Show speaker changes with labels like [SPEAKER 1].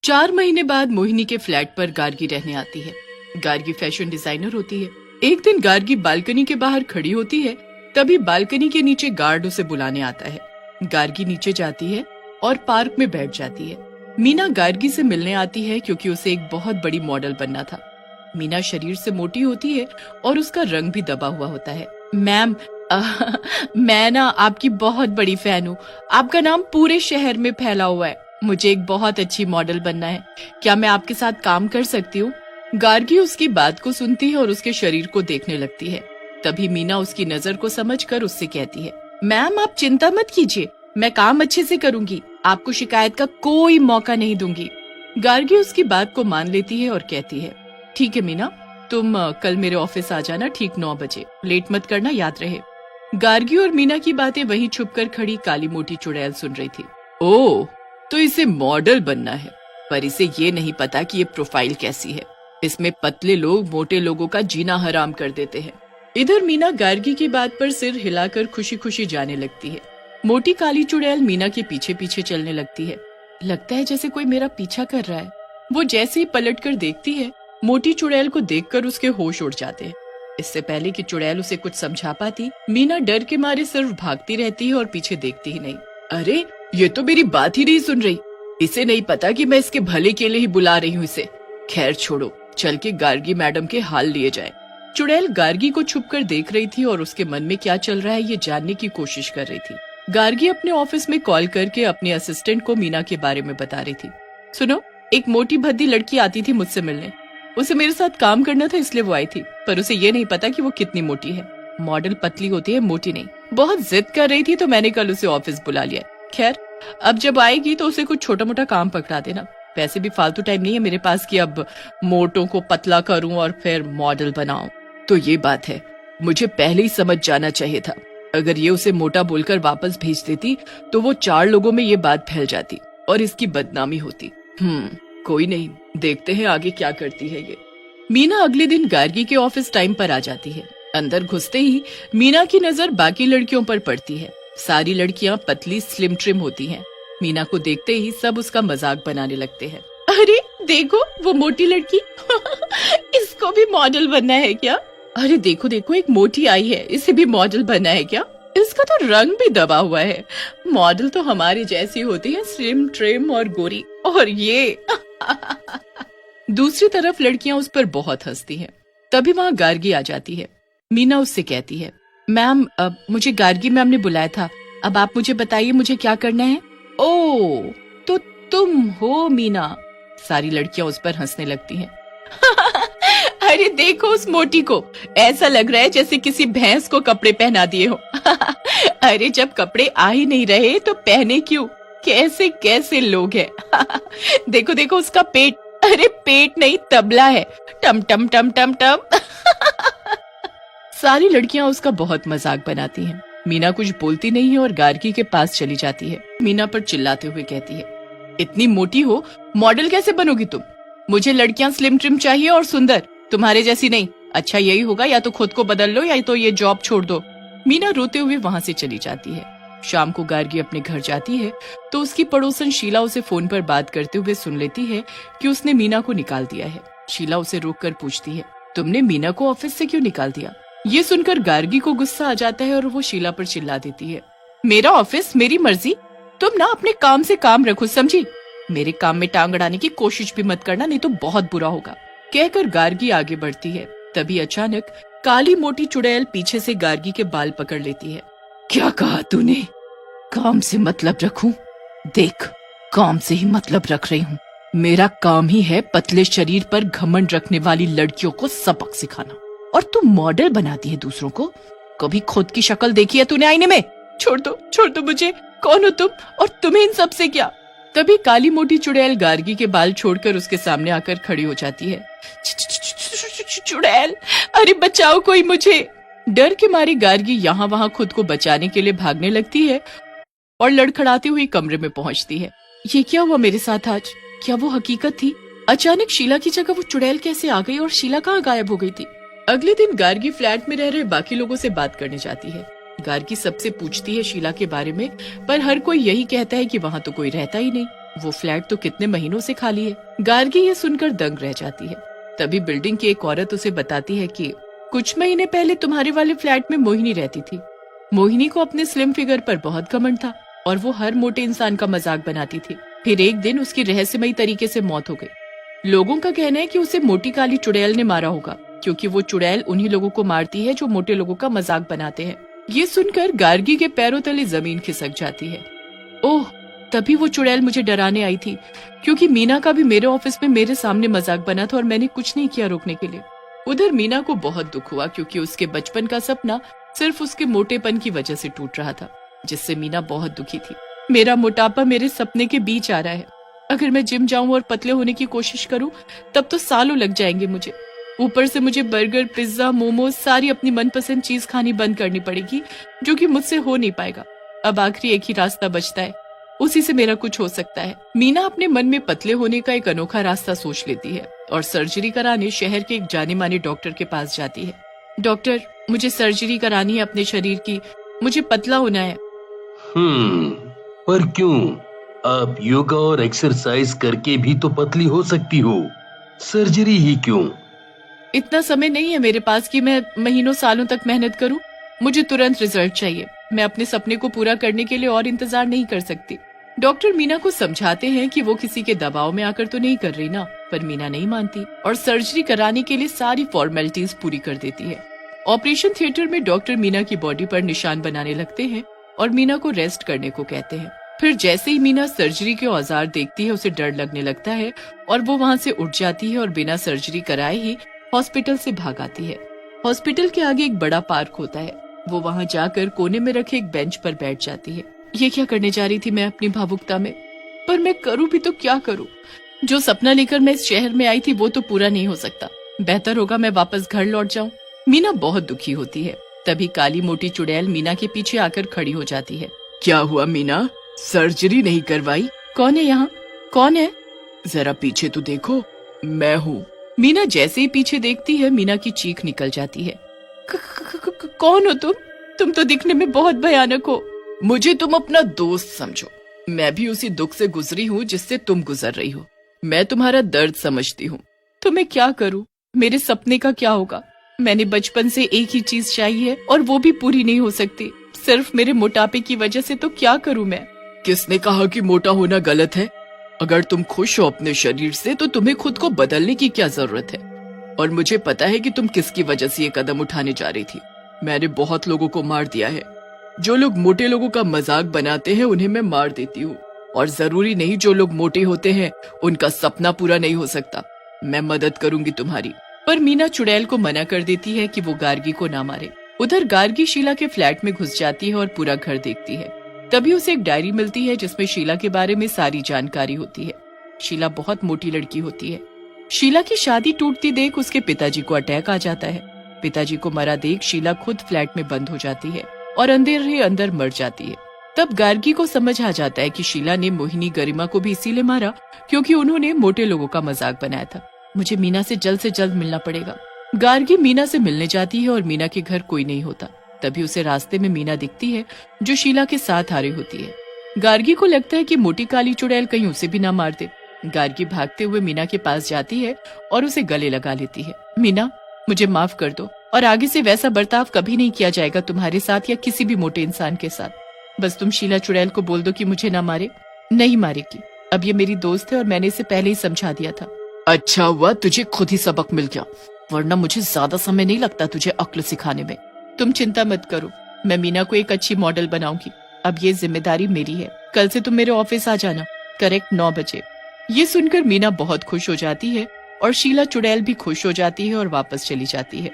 [SPEAKER 1] 4 महीने बाद मोहिनी के फ्लैट पर गार्गी रहने आती है। गार्गी फैशन डिजाइनर होती है। एक दिन गार्गी बालकनी के बाहर खड़ी होती है, तभी बालकनी के नीचे गार्ड उसे बुलाने आता है। गार्गी नीचे जाती है और पार्क में बैठ जाती है। मीना गार्गी से मिलने आती है क्योंकि उसे एक बहुत बड़ी मॉडल बनना था। मीना शरीर से मोटी होती है और उसका रंग भी दबा हुआ होता है। मैम, मैं ना आपकी बहुत बड़ी फैन हूँ। आपका नाम पूरे शहर में फैला हुआ है। मुझे एक बहुत अच्छी मॉडल बनना है। क्या मैं आपके साथ काम कर सकती हूँ? गार्गी उसकी बात को सुनती है और उसके शरीर को देखने लगती है। तभी मीना उसकी नजर को समझकर उससे कहती है, मैम आप चिंता मत कीजिए, मैं काम अच्छे से करूंगी। आपको शिकायत का कोई मौका नहीं दूंगी। गार्गी उसकी बात को मान लेती है और कहती है, ठीक है मीना, तुम कल मेरे ऑफिस आ जाना ठीक 9 बजे। लेट मत करना, याद रहे। गार्गी और मीना की बातें वहीं छुपकर खड़ी काली मोटी चुड़ैल सुन रही थी। ओह, तो इसे मॉडल बनना है, पर इसे ये नहीं पता कि ये प्रोफाइल कैसी है। इसमें पतले लोग मोटे लोगों का जीना हराम कर देते हैं। इधर मीना गार्गी की बात पर सिर हिलाकर खुशी खुशी जाने लगती है। मोटी काली चुड़ैल मीना के पीछे पीछे चलने लगती है। लगता है जैसे कोई मेरा पीछा कर रहा है। वो जैसे ही पलट कर देखती है, मोटी चुड़ैल को देखकर उसके होश उड़ जाते हैं। इससे पहले कि चुड़ैल उसे कुछ समझा पाती, मीना डर के मारे सिर्फ भागती रहती है और पीछे देखती ही नहीं। अरे, ये तो मेरी बात ही नहीं सुन रही। इसे नहीं पता कि मैं इसके भले के लिए ही बुला रही हूँ इसे। खैर छोड़ो, चल के गार्गी मैडम के हाल लिए जाए। चुड़ैल गार्गी को छुपकर देख रही थी और उसके मन में क्या चल रहा है ये जानने की कोशिश कर रही थी। गार्गी अपने ऑफिस में कॉल करके अपने असिस्टेंट को मीना के बारे में बता रही थी। सुनो, एक मोटी भद्दी लड़की आती थी मुझसे मिलने। उसे मेरे साथ काम करना था इसलिए वो आई थी, पर उसे ये नहीं पता कि वो कितनी मोटी है। मॉडल पतली होती है, मोटी नहीं। बहुत जिद कर रही थी तो मैंने कल उसे ऑफिस बुला लिया। खैर, अब जब आएगी तो उसे कुछ छोटा मोटा काम पकड़ा देना। वैसे भी फालतू टाइम नहीं है मेरे पास कि अब मोटों को पतला करूं और फिर मॉडल बनाऊं। तो ये बात है, मुझे पहले ही समझ जाना चाहिए था। अगर ये उसे मोटा बोलकर वापस भेज देती तो वो 4 लोगों में ये बात फैल जाती और इसकी बदनामी होती। कोई नहीं, देखते हैं आगे क्या करती है ये। मीना अगले दिन गार्गी के ऑफिस टाइम पर आ जाती है। अंदर घुसते ही मीना की नजर बाकी लड़कियों पर पड़ती है। सारी लड़कियां पतली स्लिम ट्रिम होती हैं। मीना को देखते ही सब उसका मजाक बनाने लगते हैं। अरे देखो, वो मोटी लड़की इसको भी मॉडल बनना है क्या? अरे देखो देखो, एक मोटी आई है, इसे भी मॉडल बनना है क्या? इसका तो रंग भी दबा हुआ है। मॉडल तो हमारी जैसी होती है, स्लिम ट्रिम और गोरी। और ये दूसरी तरफ लड़कियां उस पर बहुत हंसती हैं। तभी वहाँ गार्गी आ जाती है। मीना उससे कहती है, मैम मुझे गार्गी मैम ने बुलाया था। अब आप मुझे बताइए मुझे क्या करना है? ओ, तो तुम हो मीना। सारी लड़कियां उस पर हंसने लगती हैं। अरे देखो उस मोटी को, ऐसा लग रहा है जैसे किसी भैंस को कपड़े पहना दिए हो। अरे जब कपड़े आ ही नहीं रहे तो पहने क्यों? कैसे कैसे लोग हैं। देखो देखो उसका पेट। अरे पेट नहीं, तबला है। टम टम टम टम टम। सारी लड़कियां उसका बहुत मजाक बनाती हैं। मीना कुछ बोलती नहीं है और गार्गी के पास चली जाती है। मीना पर चिल्लाते हुए कहती है, इतनी मोटी हो, मॉडल कैसे बनोगी तुम? मुझे लड़कियां स्लिम ट्रिम चाहिए और सुंदर, तुम्हारे जैसी नहीं। अच्छा यही होगा, या तो खुद को बदल लो या तो ये जॉब छोड़ दो। मीना रोते हुए वहाँ से चली जाती है। शाम को गार्गी अपने घर जाती है तो उसकी पड़ोसन शीला उसे फोन पर बात करते हुए सुन लेती है कि उसने मीना को निकाल दिया है। शीला उसे रोककर पूछती है, तुमने मीना को ऑफिस से क्यों निकाल दिया? ये सुनकर गार्गी को गुस्सा आ जाता है और वो शीला पर चिल्ला देती है, मेरा ऑफिस, मेरी मर्जी। तुम ना अपने काम से काम रखो, समझी? मेरे काम में टांग अड़ाने की कोशिश भी मत करना, नहीं तो बहुत बुरा होगा। कहकर गार्गी आगे बढ़ती है। तभी अचानक काली मोटी चुड़ैल पीछे से गार्गी के बाल पकड़ लेती है। क्या कहा तूने? काम से मतलब रखूं? देख, काम से ही मतलब रख रही हूँ। मेरा काम ही है पतले शरीर पर घमंड रखने वाली लड़कियों को सबक सिखाना, और तू मॉडल बनाती है दूसरों को। कभी खुद की शक्ल देखी है तूने आईने में? छोड़ दो मुझे। कौन हो तुम और तुम्हें इन सब से क्या? तभी काली मोटी चुड़ैल गार्गी के बाल छोड़कर उसके सामने आकर खड़ी हो जाती है। चुड़ैल, अरे बचाओ कोई मुझे। डर के मारी गार्गी यहाँ वहाँ खुद को बचाने के लिए भागने लगती है और लड़खड़ाती हुई कमरे में पहुँचती है। ये क्या हुआ मेरे साथ आज? क्या वो हकीकत थी? अचानक शीला की जगह वो चुड़ैल कैसे आ गई और शीला कहाँ गायब हो गई थी? अगले दिन गार्गी फ्लैट में रह रहे बाकी लोगों से बात करने जाती है। गार्गी सबसे पूछती है शीला के बारे में, पर हर कोई यही कहता है कि वहाँ तो कोई रहता ही नहीं। वो फ्लैट तो कितने महीनों से खाली है। गार्गी ये सुनकर दंग रह जाती है। तभी बिल्डिंग की एक औरत उसे बताती है कि कुछ महीने पहले तुम्हारे वाले फ्लैट में मोहिनी रहती थी। मोहिनी को अपने स्लिम फिगर पर बहुत घमंड था और वो हर मोटे इंसान का मजाक बनाती थी। फिर एक दिन उसकी रहस्यमयी तरीके से मौत हो गई। लोगों का कहना है कि उसे मोटी काली चुड़ैल ने मारा होगा, क्योंकि वो चुड़ैल उन्हीं लोगों को मारती है जो मोटे लोगों का मजाक बनाते हैं। ये सुनकर गार्गी के पैरों तले जमीन खिसक जाती है। ओह, तभी वो चुड़ैल मुझे डराने आई थी, क्योंकि मीना का भी मेरे ऑफिस में मेरे सामने मजाक बना था और मैंने कुछ नहीं किया रोकने के लिए। उधर मीना को बहुत दुख हुआ, क्योंकि उसके बचपन का सपना सिर्फ उसके मोटेपन की वजह से टूट रहा था, जिससे मीना बहुत दुखी थी। मेरा मोटापा मेरे सपने के बीच आ रहा है। अगर मैं जिम जाऊं और पतले होने की कोशिश करूं तब तो सालों लग जाएंगे मुझे। ऊपर से मुझे बर्गर, पिज्जा, मोमोज, सारी अपनी मनपसंद चीज खानी बंद करनी पड़ेगी, जो कि मुझसे हो नहीं पाएगा। अब आखिरी एक ही रास्ता बचता है, उसी से मेरा कुछ हो सकता है। मीना अपने मन में पतले होने का एक अनोखा रास्ता सोच लेती है और सर्जरी कराने शहर के एक जाने माने डॉक्टर के पास जाती है। डॉक्टर, मुझे सर्जरी करानी है अपने शरीर की, मुझे पतला होना है।
[SPEAKER 2] पर क्यों? आप योगा और एक्सरसाइज करके भी तो पतली हो सकती हो, सर्जरी ही क्यों?
[SPEAKER 1] इतना समय नहीं है मेरे पास कि मैं महीनों सालों तक मेहनत करूं। मुझे तुरंत रिजल्ट चाहिए। मैं अपने सपने को पूरा करने के लिए और इंतजार नहीं कर सकती। डॉक्टर मीना को समझाते हैं कि वो किसी के दबाव में आकर तो नहीं कर रही ना, पर मीना नहीं मानती और सर्जरी कराने के लिए सारी फॉर्मेलिटीज पूरी कर देती है। ऑपरेशन थिएटर में डॉक्टर मीना की बॉडी पर निशान बनाने लगते हैं और मीना को रेस्ट करने को कहते हैं। फिर जैसे ही मीना सर्जरी के औजार देखती है, उसे डर लगने लगता है और वो वहाँ से उठ जाती है और बिना सर्जरी कराए ही हॉस्पिटल से भाग आती है। हॉस्पिटल के आगे एक बड़ा पार्क होता है। वो वहाँ जाकर कोने में रखे एक बेंच पर बैठ जाती है। ये क्या करने जा रही थी मैं अपनी भावुकता में? पर मैं करूँ भी तो क्या करूँ? जो सपना लेकर मैं इस शहर में आई थी वो तो पूरा नहीं हो सकता। बेहतर होगा मैं वापस घर लौट जाऊं। मीना बहुत दुखी होती है। तभी काली मोटी चुड़ैल मीना के पीछे आकर खड़ी हो जाती है। क्या हुआ मीना, सर्जरी नहीं करवाई? कौन है यहाँ? कौन है? जरा पीछे तो देखो, मैं हूँ। मीना जैसे ही पीछे देखती है, मीना की चीख निकल जाती है। कौन हो तुम? तुम तो दिखने में बहुत भयानक हो। मुझे तुम अपना दोस्त समझो। मैं भी उसी दुख से गुजरी हूँ जिससे तुम गुजर रही हो। मैं तुम्हारा दर्द समझती हूँ। तो मैं क्या करूँ? मेरे सपने का क्या होगा? मैंने बचपन से एक ही चीज चाहिए और वो भी पूरी नहीं हो सकती, सिर्फ मेरे मोटापे की वजह से। तो क्या करूँ मैं? किसने कहा कि मोटा होना गलत है? अगर तुम खुश हो अपने शरीर से तो तुम्हें खुद को बदलने की क्या जरूरत है? और मुझे पता है कि तुम किसकी वजह से ये कदम उठाने जा रही थी। मैंने बहुत लोगों को मार दिया है। जो लोग मोटे लोगों का मजाक बनाते हैं उन्हें मैं मार देती हूँ, और जरूरी नहीं जो लोग मोटे होते हैं उनका सपना पूरा नहीं हो सकता। मैं मदद करूंगी तुम्हारी। पर मीना चुड़ैल को मना कर देती है कि वो गार्गी को ना मारे। उधर गार्गी शीला के फ्लैट में घुस जाती है और पूरा घर देखती है। तभी उसे एक डायरी मिलती है जिसमें शीला के बारे में सारी जानकारी होती है। शीला बहुत मोटी लड़की होती है। शीला की शादी टूटती देख उसके पिताजी को अटैक आ जाता है। पिताजी को मरा देख शीला खुद फ्लैट में बंद हो जाती है और अंदर ही अंदर मर जाती है। तब गार्गी को समझ आ जाता है कि शीला ने मोहिनी गरिमा को भी इसीलिए मारा क्योंकि उन्होंने मोटे लोगों का मजाक बनाया था। मुझे मीना से जल्द मिलना पड़ेगा। गार्गी मीना से मिलने जाती है और मीना के घर कोई नहीं होता। तभी उसे रास्ते में मीना दिखती है जो शीला के साथ आ रही होती है। गार्गी को लगता है कि मोटी काली चुड़ैल कहीं उसे भी ना मार दे। गार्गी भागते हुए मीना के पास जाती है और उसे गले लगा लेती है। मीना, मुझे माफ कर दो और आगे से वैसा बर्ताव कभी नहीं किया जाएगा तुम्हारे साथ या किसी भी मोटे इंसान के साथ। बस तुम शीला चुड़ैल को बोल दो कि मुझे ना मारे। नहीं मारेगी। अब ये मेरी दोस्त है और मैंने इसे पहले ही समझा दिया था। अच्छा हुआ तुझे खुद ही सबक मिल गया, वरना मुझे ज्यादा समय नहीं लगता तुझे अक्ल सिखाने में। तुम चिंता मत करो, मैं मीना को एक अच्छी मॉडल बनाऊंगी। अब ये जिम्मेदारी मेरी है। कल से तुम मेरे ऑफिस आ जाना, करेक्ट 9 बजे। ये सुनकर मीना बहुत खुश हो जाती है और शीला चुड़ैल भी खुश हो जाती है और वापस चली जाती है।